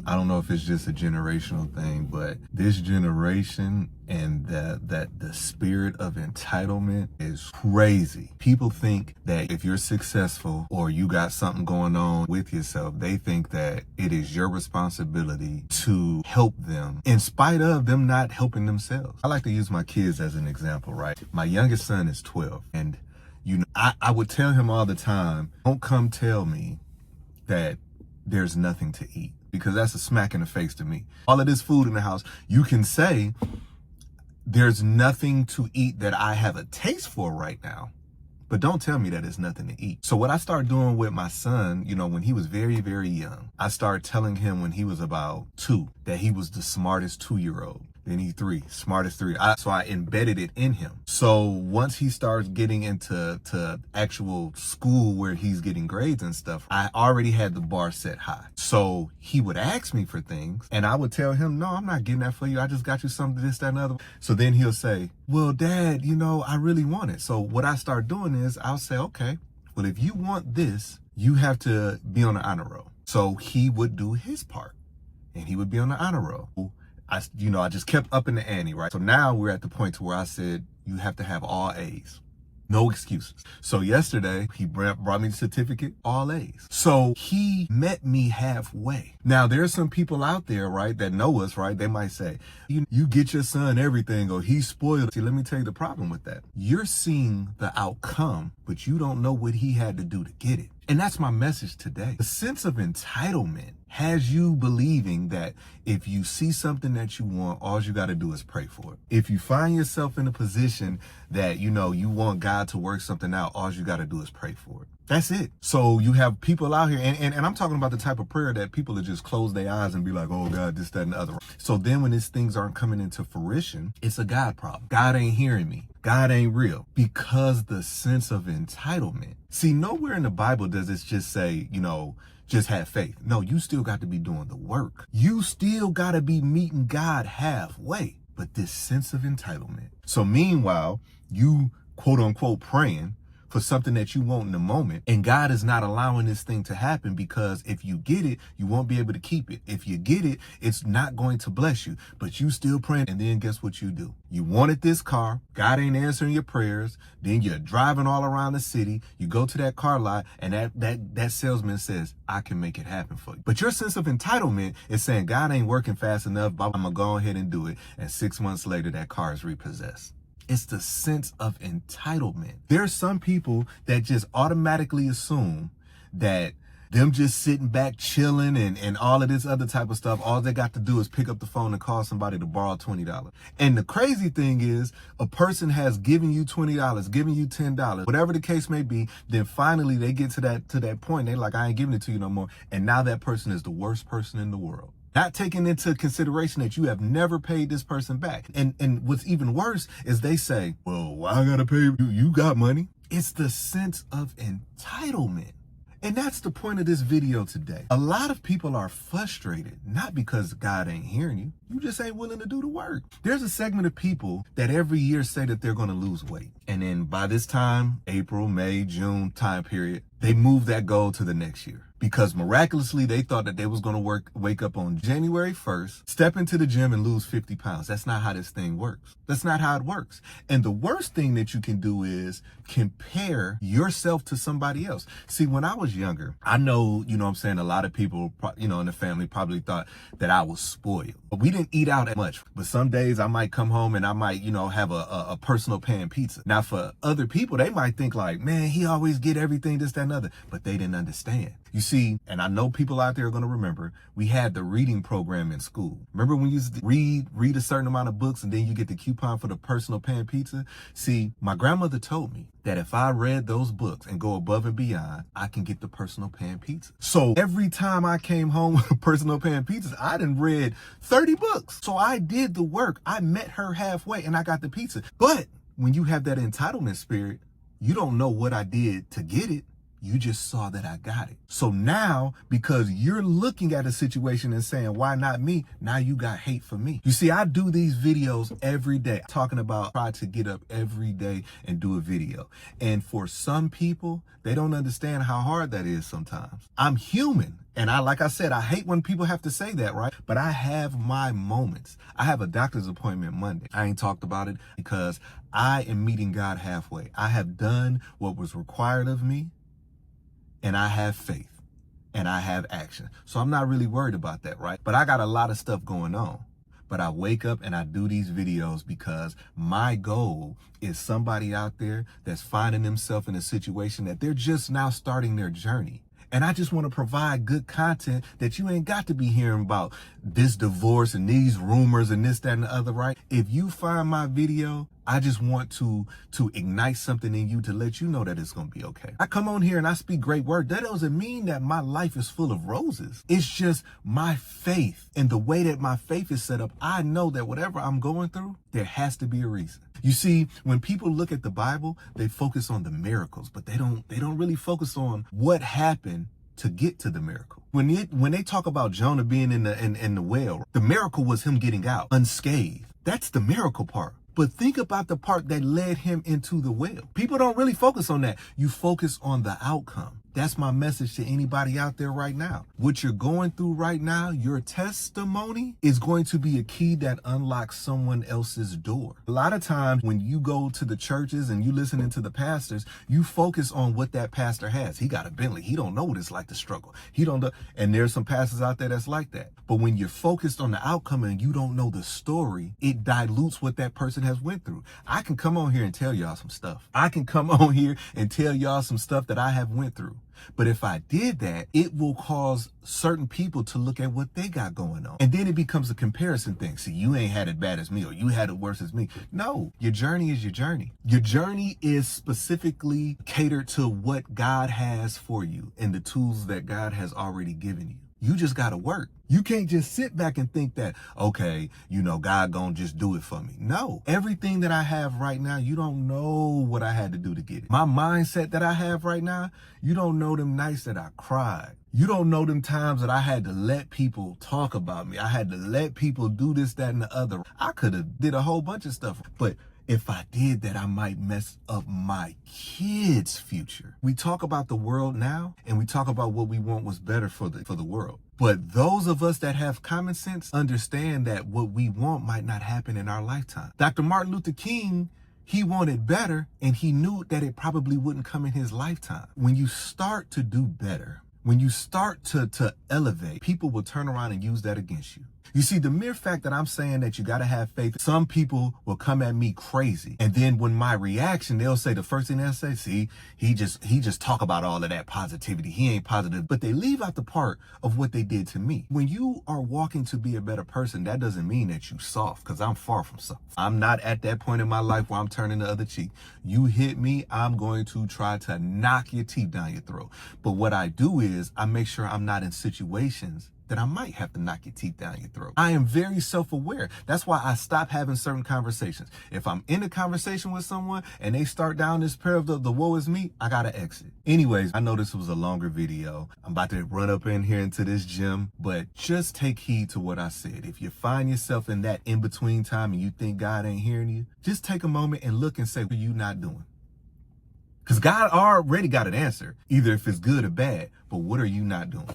I don't know if it's just a generational thing, but this generation and the spirit of entitlement is crazy. People think that if you're successful or you got something going on with yourself, they think that it is your responsibility to help them in spite of them not helping themselves. I like to use my kids as an example, right? My youngest son is 12, and I would tell him all the time, don't come tell me that there's nothing to eat, because that's a smack in the face to me. All of this food in the house, you can say there's nothing to eat that I have a taste for right now, but don't tell me that there's nothing to eat. So what I started doing with my son, when he was very, very young, I started telling him when he was about 2 that he was the smartest 2-year-old. Then he's 3, smartest 3. So I embedded it in him. So once he starts getting into actual school where he's getting grades and stuff, I already had the bar set high. So he would ask me for things and I would tell him, no, I'm not getting that for you. I just got you something, this, that, and other. So then he'll say, well, Dad, I really want it. So what I start doing is I'll say, okay, well, if you want this, you have to be on the honor roll. So he would do his part and he would be on the honor roll. I just kept up in the ante, right? So now we're at the point to where I said, you have to have all A's. No excuses. So yesterday, he brought me the certificate, all A's. So he met me halfway. Now, there's some people out there, right, that know us, right? They might say, you get your son everything, or he's spoiled. See, let me tell you the problem with that. You're seeing the outcome, but you don't know what he had to do to get it. And that's my message today. The sense of entitlement has you believing that if you see something that you want, all you got to do is pray for it. If you find yourself in a position that, you want God to work something out, all you got to do is pray for it. That's it. So you have people out here, and I'm talking about the type of prayer that people will just close their eyes and be like, oh God, this, that, and the other. So then when these things aren't coming into fruition, it's a God problem. God ain't hearing me. God ain't real, because the sense of entitlement. See, nowhere in the Bible does it just say, just have faith. No, you still got to be doing the work. You still got to be meeting God halfway. But this sense of entitlement. So meanwhile, you quote unquote praying for something that you want in the moment, and God is not allowing this thing to happen, because if you get it, you won't be able to keep it. If you get it, it's not going to bless you, but you still praying. And then guess what you do? You wanted this car, God ain't answering your prayers. Then you're driving all around the city. You go to that car lot and that salesman says, I can make it happen for you. But your sense of entitlement is saying, God ain't working fast enough, but I'm gonna go ahead and do it. And 6 months later, that car is repossessed. It's the sense of entitlement. There are some people that just automatically assume that them just sitting back, chilling, and all of this other type of stuff, all they got to do is pick up the phone and call somebody to borrow $20. And the crazy thing is, a person has given you $20, given you $10, whatever the case may be, then finally they get to that point, they're like, I ain't giving it to you no more. And now that person is the worst person in the world. Not taking into consideration that you have never paid this person back. And what's even worse is they say, well, why I gotta pay you? You got money. It's the sense of entitlement. And that's the point of this video today. A lot of people are frustrated, not because God ain't hearing you. You just ain't willing to do the work. There's a segment of people that every year say that they're going to lose weight. And then by this time, April, May, June time period, they move that goal to the next year. Because miraculously, they thought that they was going to wake up on January 1st, step into the gym and lose 50 pounds. That's not how this thing works. That's not how it works. And the worst thing that you can do is compare yourself to somebody else. See, when I was younger, I know, a lot of people, in the family probably thought that I was spoiled. But we didn't eat out as much. But some days I might come home and I might, have a personal pan pizza. Now, for other people, they might think like, man, he always get everything, this, that, and other. But they didn't understand. You see, and I know people out there are going to remember, we had the reading program in school. Remember when you used to read a certain amount of books and then you get the coupon for the personal pan pizza? See, my grandmother told me that if I read those books and go above and beyond, I can get the personal pan pizza. So every time I came home with a personal pan pizza, I done read 30 books. So I did the work. I met her halfway and I got the pizza. But when you have that entitlement spirit, you don't know what I did to get it. You just saw that I got it. So now, because you're looking at a situation and saying, why not me? Now you got hate for me. You see, I do these videos every day talking about try to get up every day and do a video. And for some people, they don't understand how hard that is sometimes. I'm human. And like I said, I hate when people have to say that, right? But I have my moments. I have a doctor's appointment Monday. I ain't talked about it because I am meeting God halfway. I have done what was required of me. And I have faith and I have action. So I'm not really worried about that, right? But I got a lot of stuff going on. But I wake up and I do these videos because my goal is somebody out there that's finding themselves in a situation that they're just now starting their journey. And I just want to provide good content that you ain't got to be hearing about this divorce and these rumors and this, that, and the other, right? If you find my video, I just want to ignite something in you to let you know that it's going to be okay. I come on here and I speak great word. That doesn't mean that my life is full of roses. It's just my faith and the way that my faith is set up. I know that whatever I'm going through, there has to be a reason. You see, when people look at the Bible, they focus on the miracles, but they don't really focus on what happened to get to the miracle. When they talk about Jonah being in the whale, the miracle was him getting out unscathed. That's the miracle part. But think about the part that led him into the whale. People don't really focus on that. You focus on the outcome. That's my message to anybody out there right now. What you're going through right now, your testimony is going to be a key that unlocks someone else's door. A lot of times when you go to the churches and you listening to the pastors, you focus on what that pastor has. He got a Bentley. He don't know what it's like to struggle. He don't know. And there's some pastors out there that's like that. But when you're focused on the outcome and you don't know the story, it dilutes what that person has went through. I can come on here and tell y'all some stuff. I can come on here and tell y'all some stuff that I have went through. But if I did that, it will cause certain people to look at what they got going on. And then it becomes a comparison thing. See, you ain't had it bad as me or you had it worse as me. No, your journey is your journey. Your journey is specifically catered to what God has for you and the tools that God has already given you. You just got to work. You can't just sit back and think that, okay, God gonna just do it for me. No, everything that I have right now, you don't know what I had to do to get it. My mindset that I have right now, you don't know them nights that I cried. You don't know them times that I had to let people talk about me. I had to let people do this, that, and the other. I could have did a whole bunch of stuff, but if I did that, I might mess up my kids' future. We talk about the world now, and we talk about what we want was better for the world. But those of us that have common sense understand that what we want might not happen in our lifetime. Dr. Martin Luther King, he wanted better, and he knew that it probably wouldn't come in his lifetime. When you start to do better, when you start to elevate, people will turn around and use that against you. You see, the mere fact that I'm saying that you got to have faith, some people will come at me crazy. And then when my reaction, they'll say, the first thing they'll say, see, he just talk about all of that positivity. He ain't positive. But they leave out the part of what they did to me. When you are walking to be a better person, that doesn't mean that you soft, because I'm far from soft. I'm not at that point in my life where I'm turning the other cheek. You hit me, I'm going to try to knock your teeth down your throat. But what I do is I make sure I'm not in situations that I might have to knock your teeth down your throat. I am very self-aware. That's why I stop having certain conversations. If I'm in a conversation with someone and they start down this pair of the woe is me, I gotta exit. Anyways, I know this was a longer video. I'm about to run up in here into this gym, but just take heed to what I said. If you find yourself in that in-between time and you think God ain't hearing you, just take a moment and look and say, what are you not doing? Because God already got an answer, either if it's good or bad, but what are you not doing?